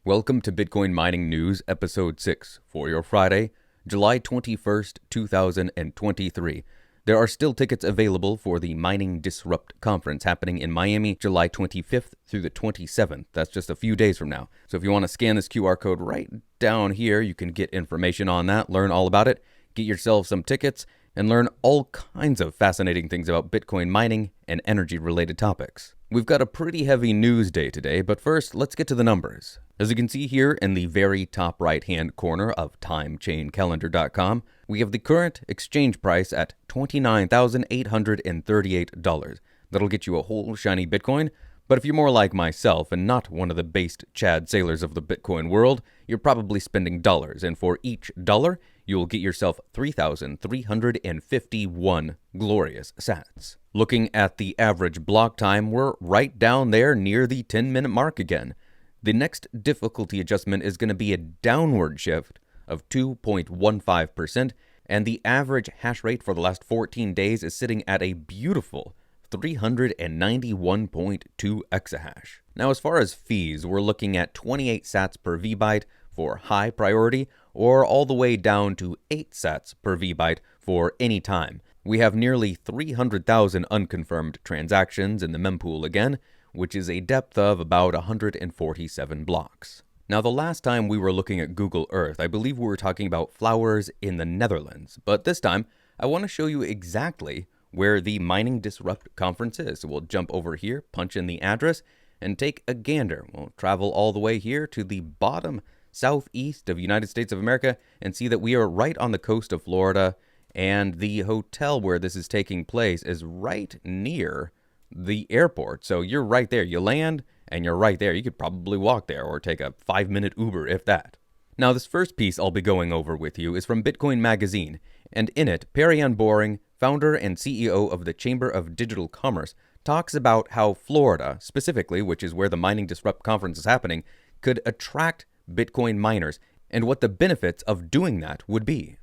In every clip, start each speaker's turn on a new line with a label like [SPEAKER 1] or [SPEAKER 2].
[SPEAKER 1] Welcome to Bitcoin Mining News, Episode 6, for your Friday, July 21st, 2023. There are still tickets available for the Mining Disrupt conference happening in Miami, July 25th through the 27th. That's just a few days from now. So if you want to scan this QR code right down here, you can get information on that, learn all about it, get yourself some tickets, and learn all kinds of fascinating things about Bitcoin mining and energy-related topics. We've got a pretty heavy news day today, but first, let's get to the numbers. As you can see here in the very top right-hand corner of timechaincalendar.com, we have the current exchange price at $29,838. That'll get you a whole shiny Bitcoin, but if you're more like myself and not one of the based Chad sailors of the Bitcoin world, you're probably spending dollars, and for each dollar, you'll get yourself 3,351 glorious sats. Looking at the average block time, we're right down there near the 10-minute mark again. The next difficulty adjustment is going to be a downward shift of 2.15%, and the average hash rate for the last 14 days is sitting at a beautiful 391.2 exahash. Now, as far as fees, we're looking at 28 sats per VByte for high priority, or all the way down to 8 sats per VByte for any time. We have nearly 300,000 unconfirmed transactions in the mempool again, which is a depth of about 147 blocks. Now, the last time we were looking at Google Earth, I believe we were talking about flowers in the Netherlands, but this time I want to show you exactly where the Mining Disrupt conference is. So we'll jump over here, punch in the address, and take a gander. We'll travel all the way here to the bottom southeast of United States of America and see that we are right on the coast of Florida, and the hotel where this is taking place is right near the airport. So you're right there. You land and you're right there. You could probably walk there or take a 5-minute Uber if that. Now, this first piece I'll be going over with you is from Bitcoin Magazine, and in it, Perianne Boring, founder and CEO of the Chamber of Digital Commerce, talks about how Florida, specifically, which is where the Mining Disrupt conference is happening, could attract Bitcoin miners and what the benefits of doing that would be.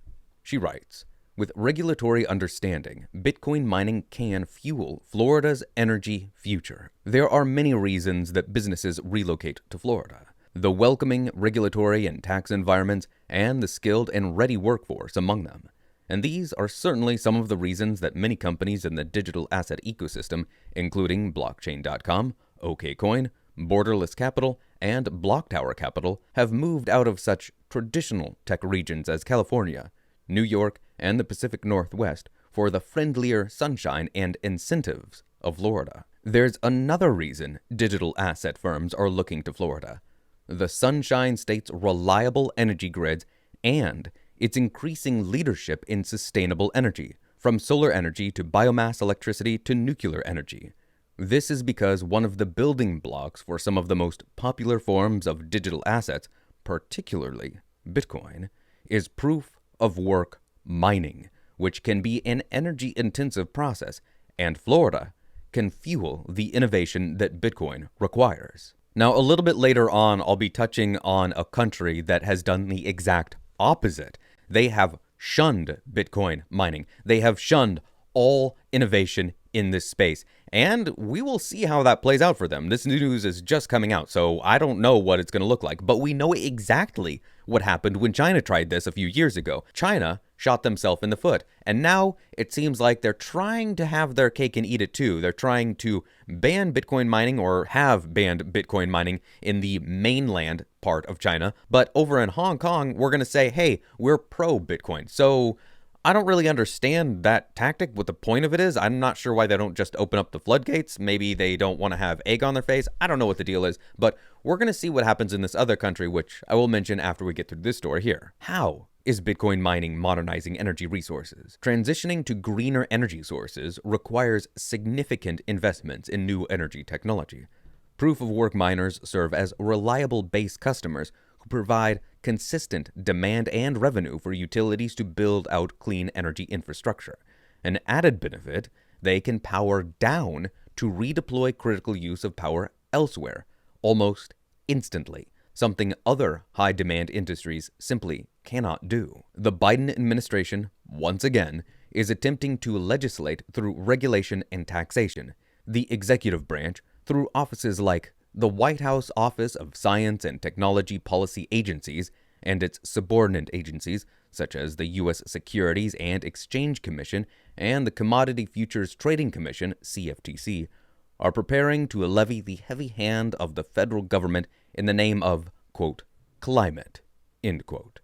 [SPEAKER 1] She writes, "With regulatory understanding, Bitcoin mining can fuel Florida's energy future. There are many reasons that businesses relocate to Florida. The welcoming regulatory and tax environments, and the skilled and ready workforce among them. And these are certainly some of the reasons that many companies in the digital asset ecosystem, including Blockchain.com, OKCoin, Borderless Capital, and Blocktower Capital, have moved out of such traditional tech regions as California, New York, and the Pacific Northwest for the friendlier sunshine and incentives of Florida. There's another reason digital asset firms are looking to Florida: the Sunshine State's reliable energy grids and its increasing leadership in sustainable energy, from solar energy to biomass electricity to nuclear energy. This is because one of the building blocks for some of the most popular forms of digital assets, particularly Bitcoin, is proof of work mining, which can be an energy-intensive process, and Florida can fuel the innovation that Bitcoin requires." Now, a little bit later on, I'll be touching on a country that has done the exact opposite. They have shunned Bitcoin mining. They have shunned all innovation in this space. And we will see how that plays out for them. This news is just coming out, so I don't know what it's going to look like. But we know exactly what happened when China tried this a few years ago. China shot themselves in the foot. And now it seems like they're trying to have their cake and eat it too. They're trying to ban Bitcoin mining, or have banned Bitcoin mining in the mainland part of China. But over in Hong Kong, we're going to say, hey, we're pro-Bitcoin. So I don't really understand that tactic, what the point of it is. I'm not sure why they don't just open up the floodgates. Maybe they don't want to have egg on their face. I don't know what the deal is, but we're going to see what happens in this other country, which I will mention after we get through this story here. How is Bitcoin mining modernizing energy resources? Transitioning to greener energy sources requires significant investments in new energy technology. Proof-of-work miners serve as reliable base customers who provide consistent demand and revenue for utilities to build out clean energy infrastructure. An added benefit, they can power down to redeploy critical use of power elsewhere, almost instantly, something other high-demand industries simply cannot do. The Biden administration, once again, is attempting to legislate through regulation and taxation. The executive branch, through offices like the White House Office of Science and Technology Policy Agencies and its subordinate agencies, such as the U.S. Securities and Exchange Commission and the Commodity Futures Trading Commission, CFTC, are preparing to levy the heavy hand of the federal government in the name of, quote, climate, end quote.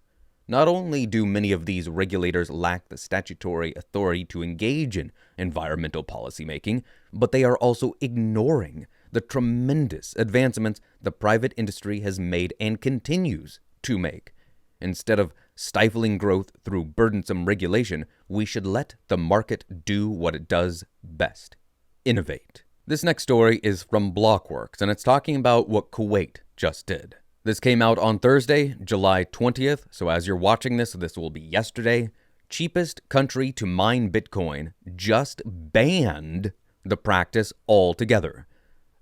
[SPEAKER 1] Not only do many of these regulators lack the statutory authority to engage in environmental policymaking, but they are also ignoring the tremendous advancements the private industry has made and continues to make. Instead of stifling growth through burdensome regulation, we should let the market do what it does best: innovate. This next story is from Blockworks, and it's talking about what Kuwait just did. This came out on Thursday, July 20th, so as you're watching this will be yesterday. Cheapest country to mine Bitcoin just banned the practice altogether.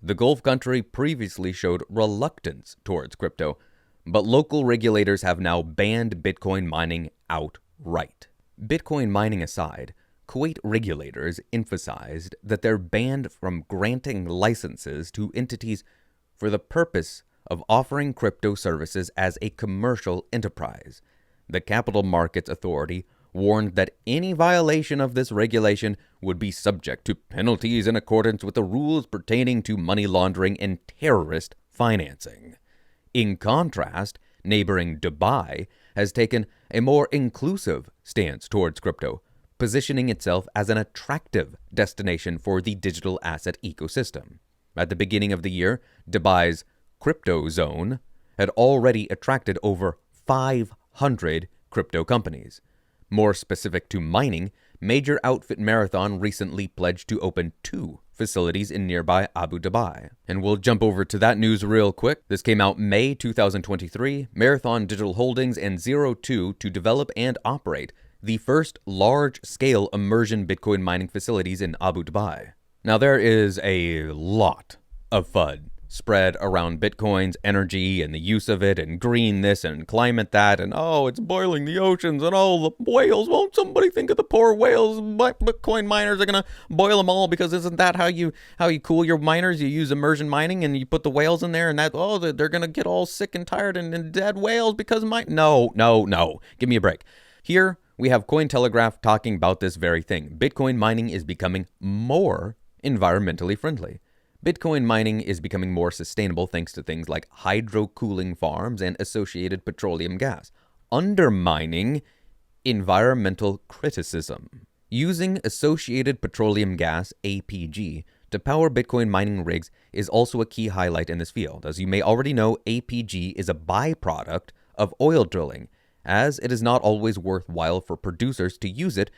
[SPEAKER 1] The Gulf country previously showed reluctance towards crypto, but local regulators have now banned Bitcoin mining outright. Bitcoin mining aside, Kuwait regulators emphasized that they're banned from granting licenses to entities for the purpose of offering crypto services as a commercial enterprise. The Capital Markets Authority warned that any violation of this regulation would be subject to penalties in accordance with the rules pertaining to money laundering and terrorist financing. In contrast, neighboring Dubai has taken a more inclusive stance towards crypto, positioning itself as an attractive destination for the digital asset ecosystem. At the beginning of the year, Dubai's crypto zone had already attracted over 500 crypto companies. More specific to mining, major outfit Marathon recently pledged to open 2 facilities in nearby Abu Dhabi. And we'll jump over to that news real quick. This came out May 2023. Marathon Digital Holdings and Zero2 to develop and operate the first large-scale immersion Bitcoin mining facilities in Abu Dhabi. Now, there is a lot of FUD spread around Bitcoin's energy and the use of it, and green this and climate that, and oh, it's boiling the oceans, and oh, the whales, won't somebody think of the poor whales? Bitcoin miners are gonna boil them all, because isn't that how you cool your miners? You use immersion mining and you put the whales in there, and that, oh, they're gonna get all sick and tired and dead whales because no, give me a break. Here we have Cointelegraph talking about this very thing. Bitcoin mining is becoming more environmentally friendly. Bitcoin mining is becoming more sustainable thanks to things like hydro-cooling farms and associated petroleum gas, undermining environmental criticism. Using associated petroleum gas, APG, to power Bitcoin mining rigs is also a key highlight in this field. As you may already know, APG is a byproduct of oil drilling. As it is not always worthwhile for producers to use it,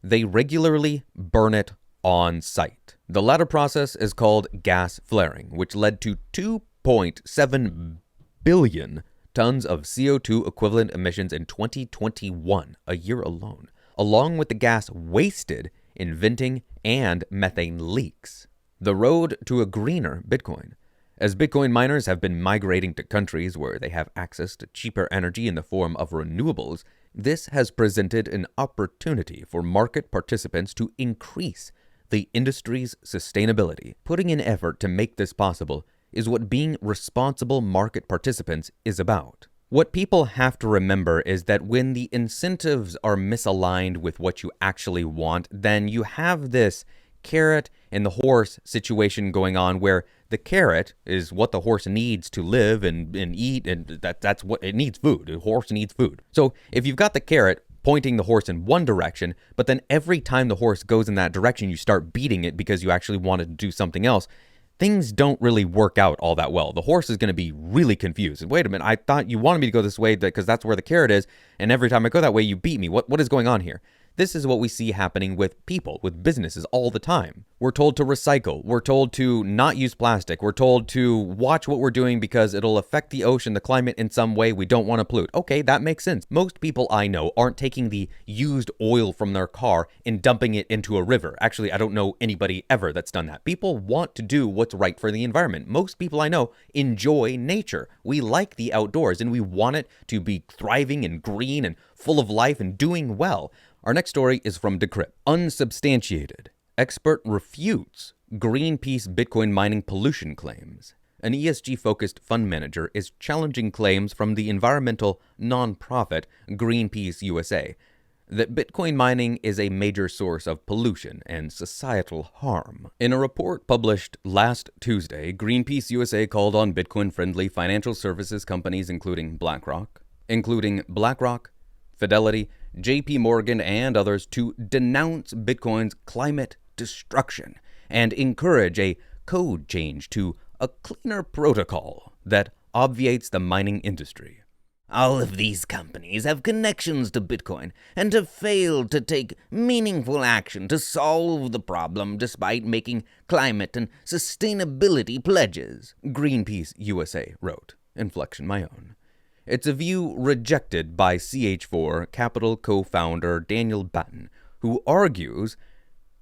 [SPEAKER 1] they regularly burn it on site. The latter process is called gas flaring, which led to 2.7 billion tons of CO2 equivalent emissions in 2021, a year alone, along with the gas wasted in venting and methane leaks. The road to a greener Bitcoin. As Bitcoin miners have been migrating to countries where they have access to cheaper energy in the form of renewables, this has presented an opportunity for market participants to increase the industry's sustainability. Putting in effort to make this possible is what being responsible market participants is about. What people have to remember is that when the incentives are misaligned with what you actually want, then you have this carrot and the horse situation going on, where the carrot is what the horse needs to live and eat, and that's what it needs: food. The horse needs food. So if you've got the carrot pointing the horse in one direction, but then every time the horse goes in that direction, you start beating it because you actually wanted to do something else, things don't really work out all that well. The horse is going to be really confused. Wait a minute, I thought you wanted me to go this way because that's where the carrot is, and every time I go that way, you beat me. What is going on here? This is what we see happening with people, with businesses all the time. We're told to recycle. We're told to not use plastic. We're told to watch what we're doing because it'll affect the ocean, the climate in some way. We don't want to pollute. Okay, that makes sense. Most people I know aren't taking the used oil from their car and dumping it into a river. Actually, I don't know anybody ever that's done that. People want to do what's right for the environment. Most people I know enjoy nature. We like the outdoors, and we want it to be thriving and green and full of life and doing well. Our next story is from Decrypt. Unsubstantiated. Expert refutes Greenpeace Bitcoin mining pollution claims. an ESG-focused fund manager, is challenging claims from the environmental nonprofit Greenpeace USA that Bitcoin mining is a major source of pollution and societal harm. In a report published last Tuesday, Greenpeace USA called on Bitcoin-friendly financial services companies including BlackRock, Fidelity, JP Morgan, and others to denounce Bitcoin's climate destruction and encourage a code change to a cleaner protocol that obviates the mining industry.
[SPEAKER 2] All of these companies have connections to Bitcoin and have failed to take meaningful action to solve the problem despite making climate and sustainability pledges,
[SPEAKER 1] Greenpeace USA wrote, inflection my own. It's a view rejected by CH4 Capital co-founder Daniel Batten, who argues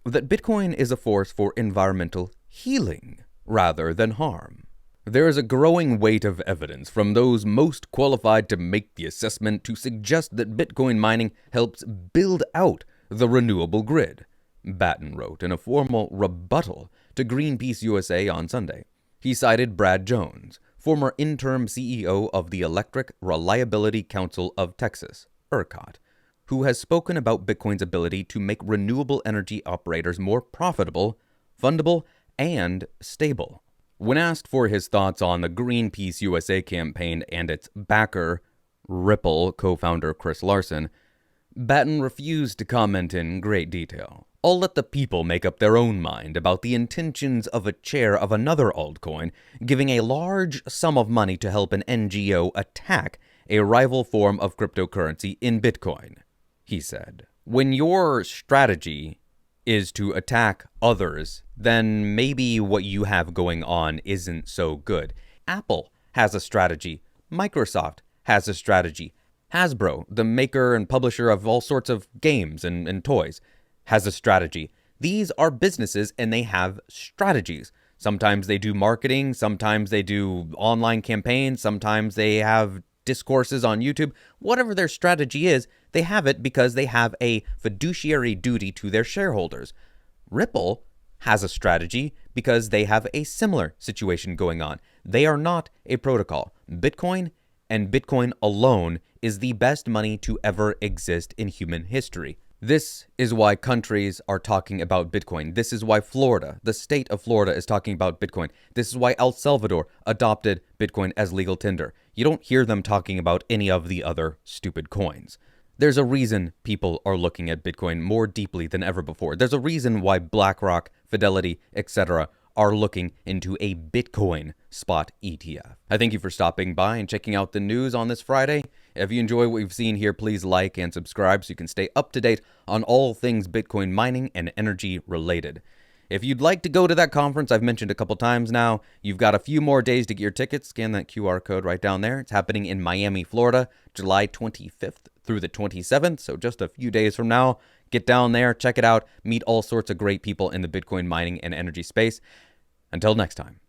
[SPEAKER 1] that Bitcoin is a force for environmental healing rather than harm. There is a growing weight of evidence from those most qualified to make the assessment to suggest that Bitcoin mining helps build out the renewable grid, Batten wrote in a formal rebuttal to Greenpeace USA on Sunday. He cited Brad Jones, former interim CEO of the Electric Reliability Council of Texas, ERCOT, who has spoken about Bitcoin's ability to make renewable energy operators more profitable, fundable, and stable. When asked for his thoughts on the Greenpeace USA campaign and its backer, Ripple co-founder Chris Larsen, Batten refused to comment in great detail. I'll let the people make up their own mind about the intentions of a chair of another altcoin giving a large sum of money to help an NGO attack a rival form of cryptocurrency in Bitcoin, he said. When your strategy is to attack others, then maybe what you have going on isn't so good. Apple has a strategy. Microsoft has a strategy. Hasbro, the maker and publisher of all sorts of games and toys, has a strategy. These are businesses and they have strategies. Sometimes they do marketing, sometimes they do online campaigns, sometimes they have discourses on YouTube. Whatever their strategy is, they have it because they have a fiduciary duty to their shareholders. Ripple has a strategy because they have a similar situation going on. They are not a protocol. Bitcoin and Bitcoin alone is the best money to ever exist in human history. This is why countries are talking about Bitcoin. This is why Florida, the state of Florida, is talking about Bitcoin. This is why El Salvador adopted Bitcoin as legal tender. You don't hear them talking about any of the other stupid coins. There's a reason people are looking at Bitcoin more deeply than ever before. There's a reason why BlackRock, Fidelity, etc. are looking into a Bitcoin spot ETF. I thank you for stopping by and checking out the news on this Friday. If you enjoy what you've seen here, please like and subscribe so you can stay up to date on all things Bitcoin mining and energy related. If you'd like to go to that conference I've mentioned a couple times now, you've got a few more days to get your tickets. Scan that QR code right down there. It's happening in Miami, Florida, July 25th through the 27th, so just a few days from now. Get down there, check it out, meet all sorts of great people in the Bitcoin mining and energy space. Until next time.